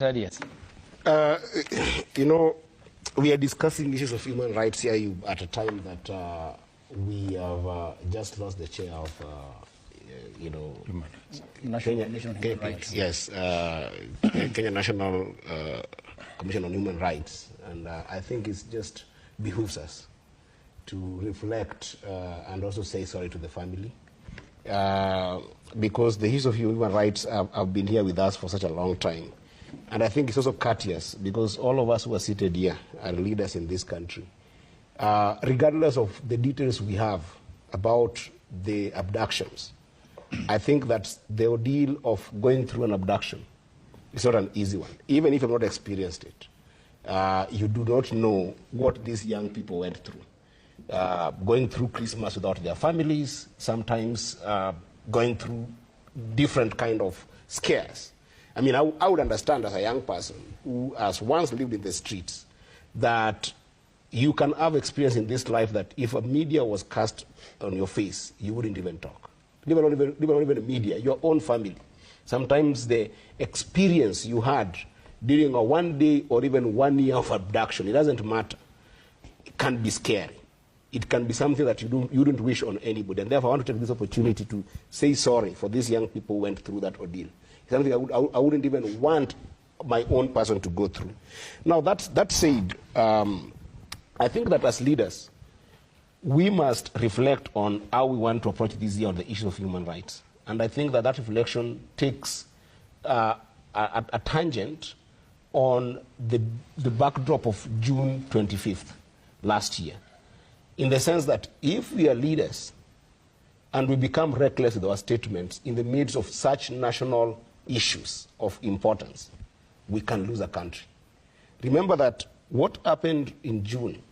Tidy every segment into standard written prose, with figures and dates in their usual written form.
Yes. You know, we are discussing issues of human rights here at a time that we have just lost the chair of, National Human Rights. Yes, Kenya National Commission on Human Rights. And I think it just behooves us to reflect and also say sorry to the family. Because the issues of human rights have been here with us for such a long time. And I think it's also courteous because all of us who are seated here are leaders in this country. Regardless of the details we have about the abductions, I think that the ordeal of going through an abduction is not an easy one. Even if you've not experienced it, you do not know what these young people went through. Going through Christmas without their families, sometimes going through different kind of scares. I mean, I would understand as a young person who has once lived in the streets that you can have experience in this life that if a media was cast on your face, you wouldn't even talk. Not even the media, your own family. Sometimes the experience you had during a 1 day or even 1 year of abduction, it doesn't matter, it can be scary. It can be something that you don't wish on anybody. And therefore, I want to take this opportunity to say sorry for these young people who went through that ordeal. It's something I wouldn't even want my own person to go through. Now, that said, I think that as leaders, we must reflect on how we want to approach this year on the issue of human rights. And I think that reflection takes a tangent on the backdrop of June 25th last year. In the sense that if we are leaders and we become reckless with our statements in the midst of such national issues of importance, we can lose a country. Remember that what happened in June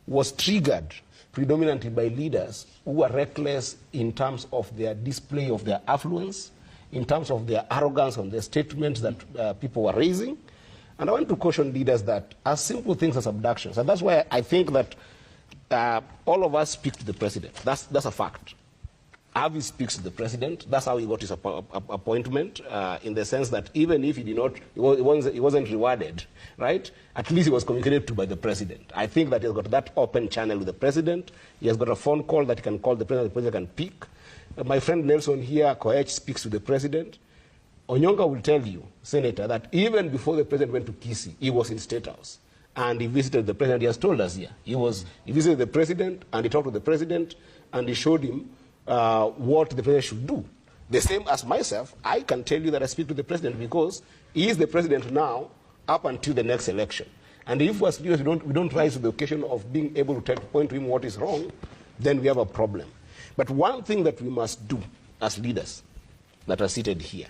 was triggered predominantly by leaders who were reckless in terms of their display of their affluence, in terms of their arrogance on their statements that people were raising. And I want to caution leaders that as simple things as abductions, and that's why I think that all of us speak to the president. That's a fact. Avi speaks to the president. That's how he got his appointment, in the sense that even if he wasn't rewarded, right? At least he was communicated to by the president. I think that he's got that open channel with the president. He has got a phone call that he can call the president can pick. My friend Nelson here, Okeach, speaks to the president. Onyonga will tell you, Senator, that even before the president went to Kisii, he was in State House. And he visited the president. He has told us here. He visited the president, and he talked to the president, and he showed him what the president should do. The same as myself, I can tell you that I speak to the president because he is the president now up until the next election. And if as leaders we don't rise to the occasion of being able to point to him what is wrong, then we have a problem. But one thing that we must do as leaders that are seated here,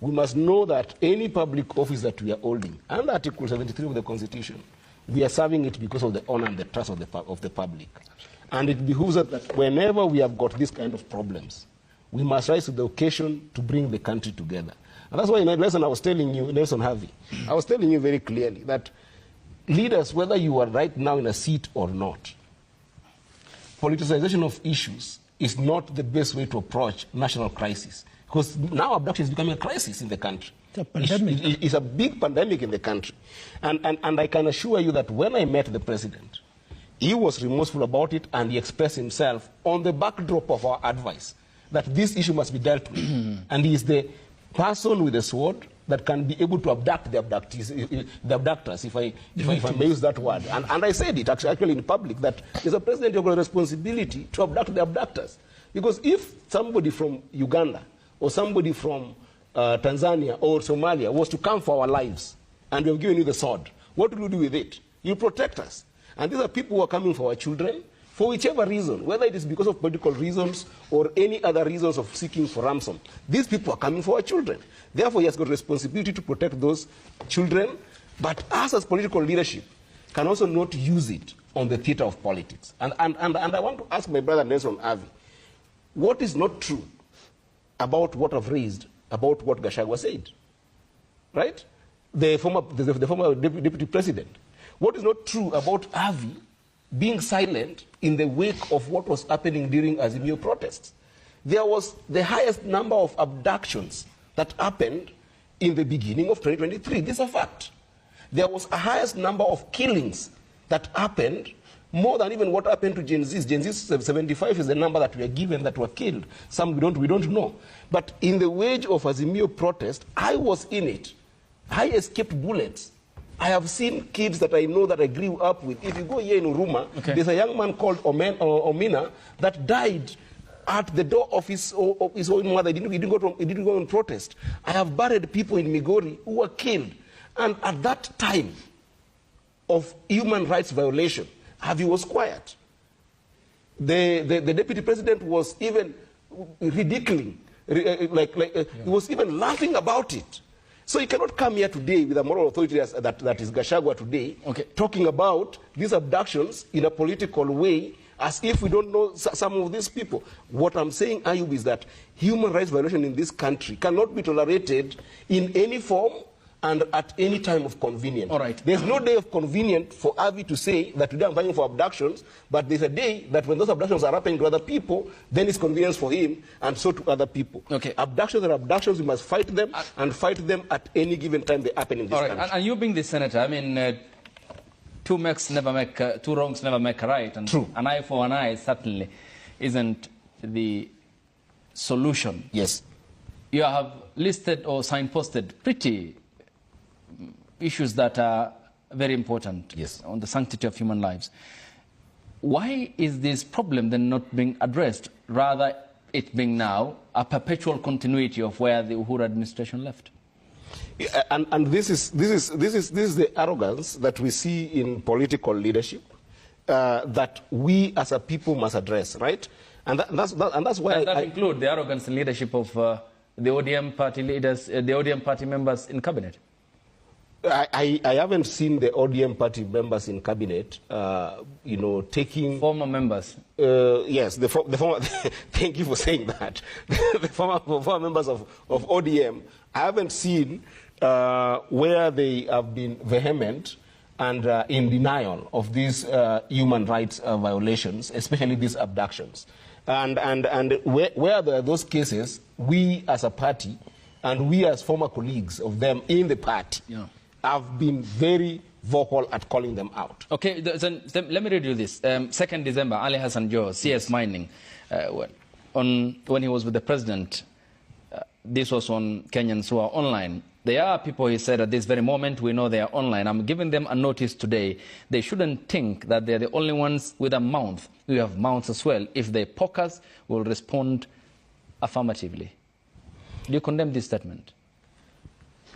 we must know that any public office that we are holding, under Article 73 of the Constitution, we are serving it because of the honor and the trust of the public. And it behooves us that whenever we have got these kind of problems, we must rise to the occasion to bring the country together. And that's why in a lesson I was telling you, Nelson Harvey, I was telling you very clearly that leaders, whether you are right now in a seat or not, politicization of issues is not the best way to approach national crisis. Because now abduction is becoming a crisis in the country. It's a pandemic. It's a big pandemic in the country. And I can assure you that when I met the president, he was remorseful about it, and he expressed himself on the backdrop of our advice that this issue must be dealt with. And he is the person with the sword that can be able to abduct the abductors, if I may use that word. And I said it actually in public, that there's a president who has a responsibility to abduct the abductors. Because if somebody from Uganda or somebody from Tanzania or Somalia was to come for our lives, and we have given you the sword, what will you do with it? You protect us. And these are people who are coming for our children, for whichever reason, whether it is because of political reasons or any other reasons of seeking for ransom. These people are coming for our children. Therefore, he has got a responsibility to protect those children, but us as political leadership can also not use it on the theater of politics. And I want to ask my brother Nelson Harvey, what is not true about what I've raised about what Gachagua said, right? The former deputy president. What is not true about Avi being silent in the wake of what was happening during Azimio protests? There was the highest number of abductions that happened in the beginning of 2023. This is a fact. There was a highest number of killings that happened, more than even what happened to Gen Zs. Gen Zs 75 is the number that we are given that were killed. Some we don't know. But in the wage of Azimio protest, I was in it. I escaped bullets. I have seen kids that I know that I grew up with. If you go here in Uruma, there's a young man called Omina that died at the door of his own mother. He didn't go on protest. I have buried people in Migori who were killed. And at that time of human rights violation, Avi was quiet. The deputy president was even ridiculing, he was even laughing about it. So you cannot come here today with a moral authority that is Gachagua today, talking about these abductions in a political way as if we don't know some of these people. What I'm saying, Ayub, is that human rights violation in this country cannot be tolerated in any form and at any time of convenience. All right. There's no day of convenience for Avi to say that today I'm fighting for abductions, but there's a day that when those abductions are happening to other people, then it's convenience for him and so to other people. Okay. Abductions are abductions. We must fight them and fight them at any given time they happen in this country. And you being the senator, I mean, two wrongs never make a right. And True. An eye for an eye certainly isn't the solution. Yes. You have listed or signposted pretty issues that are very important on the sanctity of human lives. Why is this problem then not being addressed, rather it being now a perpetual continuity of where the Uhuru administration left? Yeah, and this is the arrogance that we see in political leadership that we as a people must address, right? And that's why that include the arrogance in leadership of the ODM party leaders, the ODM party members in cabinet. I haven't seen the ODM party members in cabinet, taking... Former members. Yes, the former... Thank you for saying that. The former members of ODM, I haven't seen where they have been vehement and in denial of these human rights violations, especially these abductions. And where there are those cases, we as a party and we as former colleagues of them in the party have been very vocal at calling them out. Okay, let me read you this. 2nd December, Ali Hassan Joe, CS Mining, when he was with the president, this was on Kenyans who are online. There are people, he said, at this very moment, we know they are online. I'm giving them a notice today. They shouldn't think that they're the only ones with a mouth. We have mouths as well. If they poke us, we'll respond affirmatively. Do you condemn this statement?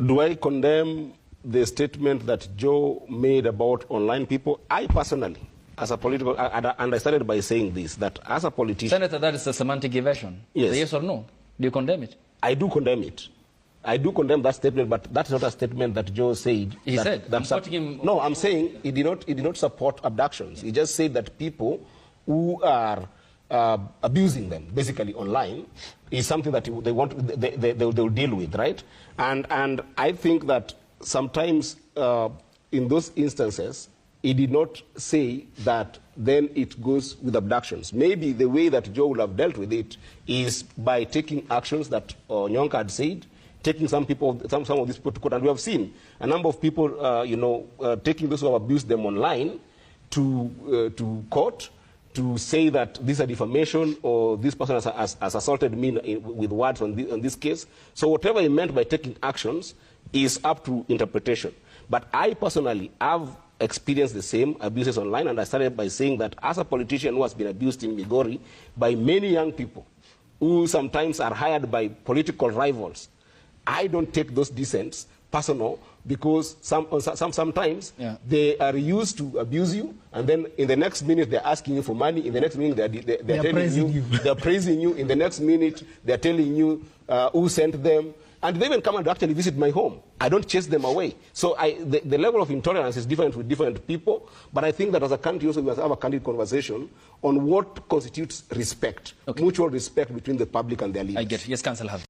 Do I condemn the statement that Joe made about online people? I personally, as a political, and I started by saying this, that as a politician... Senator, that is a semantic evasion. Yes. Yes or no? Do you condemn it? I do condemn it. I do condemn that statement, but that's not a statement that Joe said. He said, No, I'm saying he did not support abductions. He just said that people who are abusing them, basically online, is something that they'll deal with, right? And I think that sometimes in those instances, he did not say that then it goes with abductions. Maybe the way that Joe would have dealt with it is by taking actions that Nyonka had said, taking some of these people to court. And we have seen a number of people, taking those who have abused them online to court to say that this is a defamation or this person has assaulted me with words on this case. So whatever he meant by taking actions is up to interpretation. But I personally have experienced the same abuses online, and I started by saying that as a politician who has been abused in Migori by many young people who sometimes are hired by political rivals, I don't take those dissents personal, because sometimes they are used to abuse you, and then in the next minute they're asking you for money, in the next minute they're telling you, they're praising you, in the next minute they're telling you who sent them, and they even come and actually visit my home. I don't chase them away. So the level of intolerance is different with different people, but I think that as a country also we must have a candid conversation on what constitutes respect, mutual respect between the public and their leaders. I get it. Yes, Councillor.